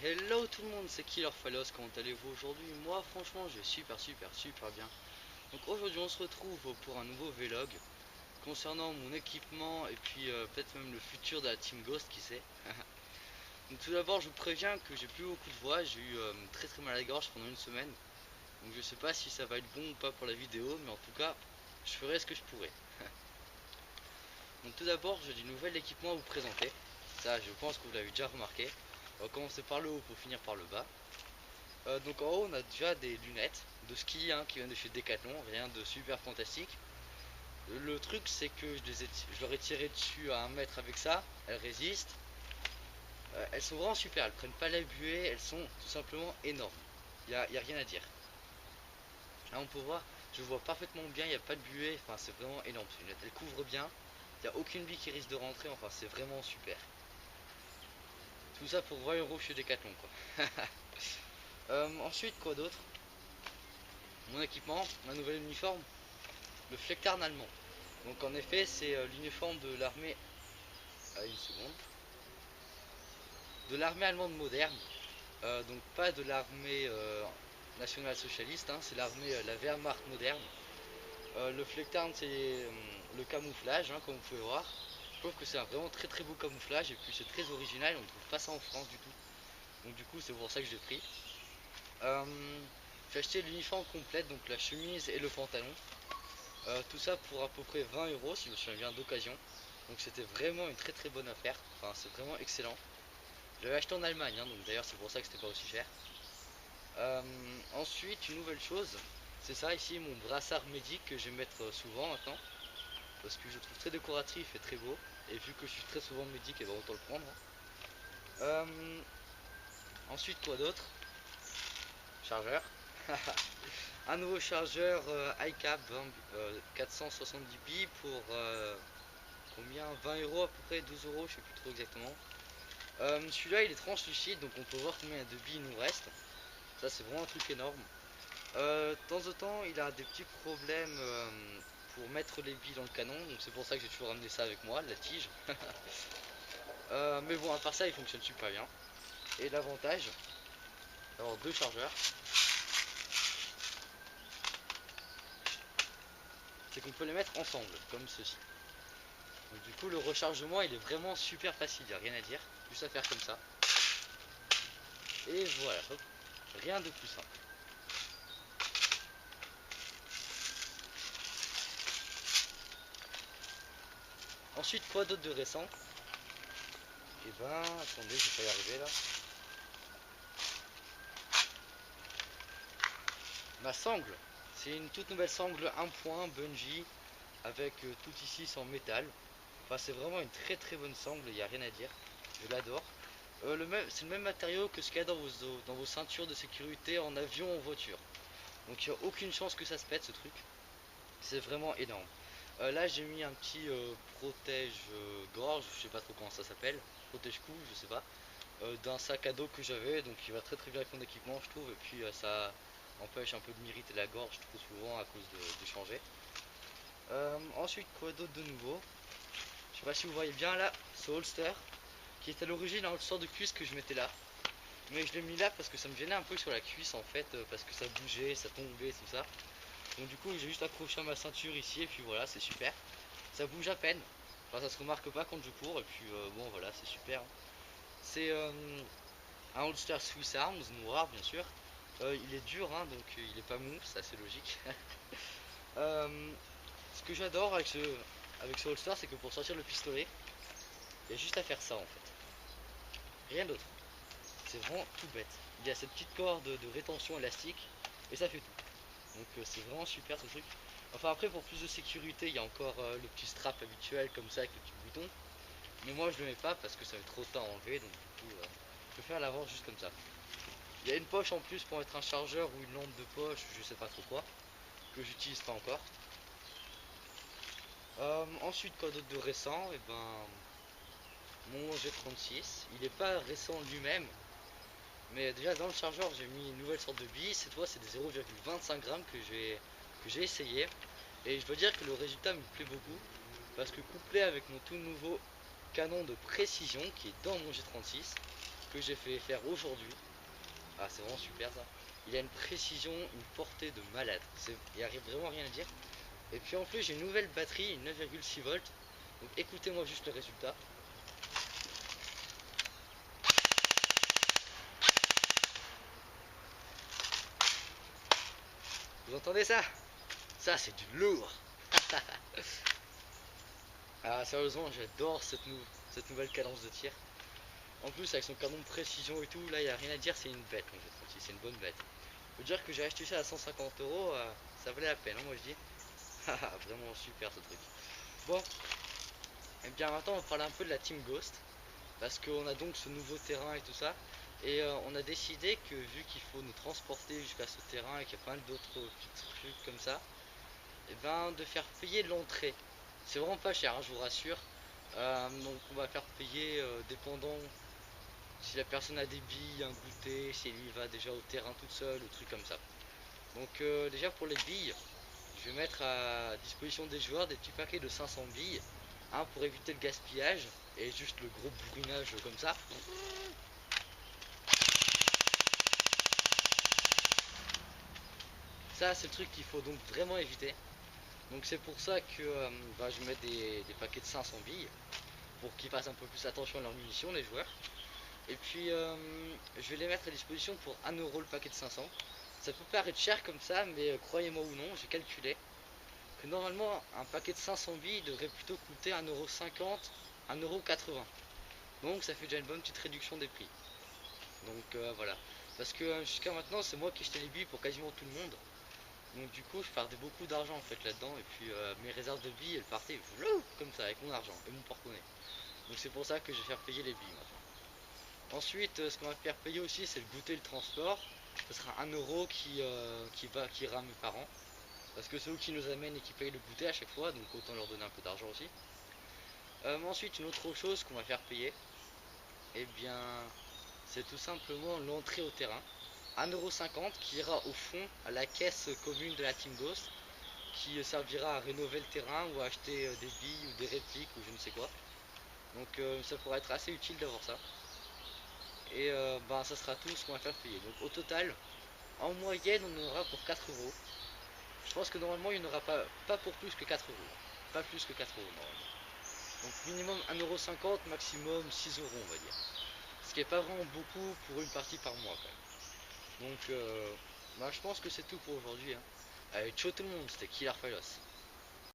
Hello tout le monde, c'est Killerphalos, comment allez-vous aujourd'hui? Moi franchement je vais super bien. Donc aujourd'hui on se retrouve pour un nouveau vlog concernant mon équipement et puis peut-être même le futur de la Team Ghost, qui sait. Donc tout d'abord je vous préviens que j'ai plus beaucoup de voix, j'ai eu très mal à la gorge pendant une semaine. Donc je sais pas si ça va être bon ou pas pour la vidéo, mais en tout cas je ferai ce que je pourrai. Donc tout d'abord j'ai du nouvel équipement à vous présenter. Ça je pense que vous l'avez déjà remarqué. On va commencer par le haut pour finir par le bas. Donc en haut on a déjà des lunettes de ski qui viennent de chez Decathlon, rien de super fantastique. Le truc c'est que je leur ai tiré dessus à 1 mètre avec ça, elles résistent. Elles sont vraiment super, elles prennent pas la buée, elles sont tout simplement énormes. Y a rien à dire. Là on peut voir, je vois parfaitement bien, il n'y a pas de buée, enfin c'est vraiment énorme ces lunettes. Elles couvrent bien, il n'y a aucune bille qui risque de rentrer, enfin c'est vraiment super. Tout ça pour 20 € chez Decathlon quoi. Ensuite quoi d'autre? Mon équipement, ma nouvelle uniforme, le Flecktarn allemand. Donc en effet c'est l'uniforme de l'armée, une seconde, de l'armée allemande moderne. Donc pas de l'armée nationale socialiste, c'est l'armée, la Wehrmacht moderne. Le Flecktarn c'est le camouflage, comme vous pouvez voir. Je trouve que c'est un vraiment très beau camouflage et puis c'est très original, on ne trouve pas ça en France du tout. Donc du coup c'est pour ça que je l'ai pris. J'ai acheté l'uniforme complète, donc la chemise et le pantalon. Tout ça pour à peu près 20 € si je me souviens bien, d'occasion. Donc c'était vraiment une très bonne affaire. Enfin c'est vraiment excellent. Je l'avais acheté en Allemagne, donc d'ailleurs c'est pour ça que c'était pas aussi cher. Ensuite une nouvelle chose, c'est ça ici, mon brassard médic que je vais mettre souvent maintenant. Parce que je le trouve très décoratif et très beau. Et vu que je suis très souvent médic, et ben autant le prendre. Ensuite quoi d'autre? Chargeur. Un nouveau chargeur iCap 470 pour combien? 20 € à peu près, 12 €, je sais plus trop exactement. Celui-là il est translucide, donc on peut voir combien de billes il nous reste. Ça c'est vraiment un truc énorme. De temps en temps il a des petits problèmes pour mettre les billes dans le canon, donc c'est pour ça que j'ai toujours ramené ça avec moi, la tige. Mais bon, à part ça il fonctionne super bien. Et l'avantage d'avoir deux chargeurs, c'est qu'on peut les mettre ensemble, comme ceci. Donc du coup le rechargement il est vraiment super facile, il n'y a rien à dire, juste à faire comme ça. Et voilà, hop, rien de plus simple. Ensuite quoi d'autre de récent? Et ben attendez, je vais pas y arriver là. Ma sangle, c'est une toute nouvelle sangle 1 point Bungie avec tout ici sans métal. Enfin c'est vraiment une très bonne sangle, il n'y a rien à dire, je l'adore. C'est le même matériau que ce qu'il y a dans vos ceintures de sécurité en avion ou en voiture. Donc il n'y a aucune chance que ça se pète ce truc. C'est vraiment énorme. Là j'ai mis un petit protège-gorge, je sais pas trop comment ça s'appelle, protège-cou, je sais pas, d'un sac à dos que j'avais, donc il va très bien avec mon équipement je trouve, et puis ça empêche un peu de m'irriter la gorge trop souvent à cause de changer. Ensuite quoi d'autre de nouveau? Je sais pas si vous voyez bien là, ce holster, qui est à l'origine un holster de cuisse que je mettais là. Mais je l'ai mis là parce que ça me gênait un peu sur la cuisse en fait, parce que ça bougeait, ça tombait, tout ça. Donc du coup j'ai juste accroché à ma ceinture ici et puis voilà, c'est super. Ça bouge à peine, enfin ça se remarque pas quand je cours et puis bon voilà, c'est super. C'est un holster Swiss Arms noir bien sûr. Il est dur donc il est pas mou, c'est assez logique. Ce que j'adore avec ce holster, c'est que pour sortir le pistolet, il y a juste à faire ça en fait. Rien d'autre. C'est vraiment tout bête. Il y a cette petite corde de rétention élastique et ça fait tout. Donc c'est vraiment super ce truc. Enfin après pour plus de sécurité il y a encore le petit strap habituel comme ça avec le petit bouton. Mais moi je le mets pas parce que ça met trop de temps à enlever, donc du coup je peux faire l'avant juste comme ça. Il y a une poche en plus pour mettre un chargeur ou une lampe de poche, je sais pas trop quoi, que j'utilise pas encore. Ensuite quoi d'autre de récent? Et ben mon G36, il est pas récent lui-même, mais déjà dans le chargeur j'ai mis une nouvelle sorte de bille. Cette fois c'est des 0,25 grammes que j'ai essayé. Et je dois dire que le résultat me plaît beaucoup. Parce que couplé avec mon tout nouveau canon de précision qui est dans mon G36, que j'ai fait faire aujourd'hui. Ah, c'est vraiment super ça. Il a une précision, une portée de malade. Il n'y a vraiment rien à dire. Et puis en plus, j'ai une nouvelle batterie, une 9,6 volts. Donc écoutez-moi juste le résultat. Vous entendez ça? Ça, c'est du lourd. Ah, sérieusement, j'adore cette nouvelle cadence de tir. En plus, avec son canon de précision et tout, là, il n'y a rien à dire, c'est une bête en fait. C'est une bonne bête. Faut dire que j'ai acheté ça à 150 euros, ça valait la peine, hein, moi je dis. Vraiment super ce truc. Bon, et bien maintenant on va parler un peu de la Team Ghost. Parce qu'on a donc ce nouveau terrain et tout ça. Et on a décidé que vu qu'il faut nous transporter jusqu'à ce terrain et qu'il y a plein d'autres petits trucs comme ça, et ben de faire payer l'entrée. C'est vraiment pas cher, hein, je vous rassure. Donc on va faire payer dépendant si la personne a des billes, un goûter, si elle y va déjà au terrain toute seule, ou trucs comme ça. Donc déjà pour les billes, je vais mettre à disposition des joueurs des petits paquets de 500 billes. Un pour éviter le gaspillage et juste le gros bourrinage comme ça. Ça c'est le truc qu'il faut donc vraiment éviter. Donc c'est pour ça que je mets des paquets de 500 billes pour qu'ils fassent un peu plus attention à leurs munitions les joueurs. Et puis je vais les mettre à disposition pour 1 euro le paquet de 500. Ça peut paraître cher comme ça, mais croyez-moi ou non, j'ai calculé que normalement un paquet de 500 billes devrait plutôt coûter 1,50 €, 1,80 €. Donc ça fait déjà une bonne petite réduction des prix. Donc voilà. Parce que jusqu'à maintenant c'est moi qui achetais les billes pour quasiment tout le monde. Donc du coup je perdais beaucoup d'argent en fait là-dedans. Et puis mes réserves de billes elles partaient comme ça avec mon argent et mon porte-monnaie. Donc c'est pour ça que je vais faire payer les billes maintenant. Ensuite ce qu'on va faire payer aussi c'est le goûter et le transport. Ce sera 1 € qui ira à mes parents. Parce que c'est eux qui nous amènent et qui payent le goûter à chaque fois. Donc autant leur donner un peu d'argent aussi. Ensuite une autre chose qu'on va faire payer, eh bien c'est tout simplement l'entrée au terrain. 1,50 € qui ira au fond à la caisse commune de la Team Ghost, qui servira à rénover le terrain ou à acheter des billes ou des répliques ou je ne sais quoi. Donc ça pourrait être assez utile d'avoir ça. Et ça sera tout ce qu'on va faire payer. Donc au total, en moyenne on en aura pour 4 euros. Je pense que normalement il n'y en aura pas pour plus que 4 euros. Pas plus que 4 euros normalement. Donc minimum 1,50 €, maximum 6 euros on va dire. Ce qui est pas vraiment beaucoup pour une partie par mois quand même. Donc je pense que c'est tout pour aujourd'hui, hein. Allez, ciao tout le monde, c'était Killer Phylos.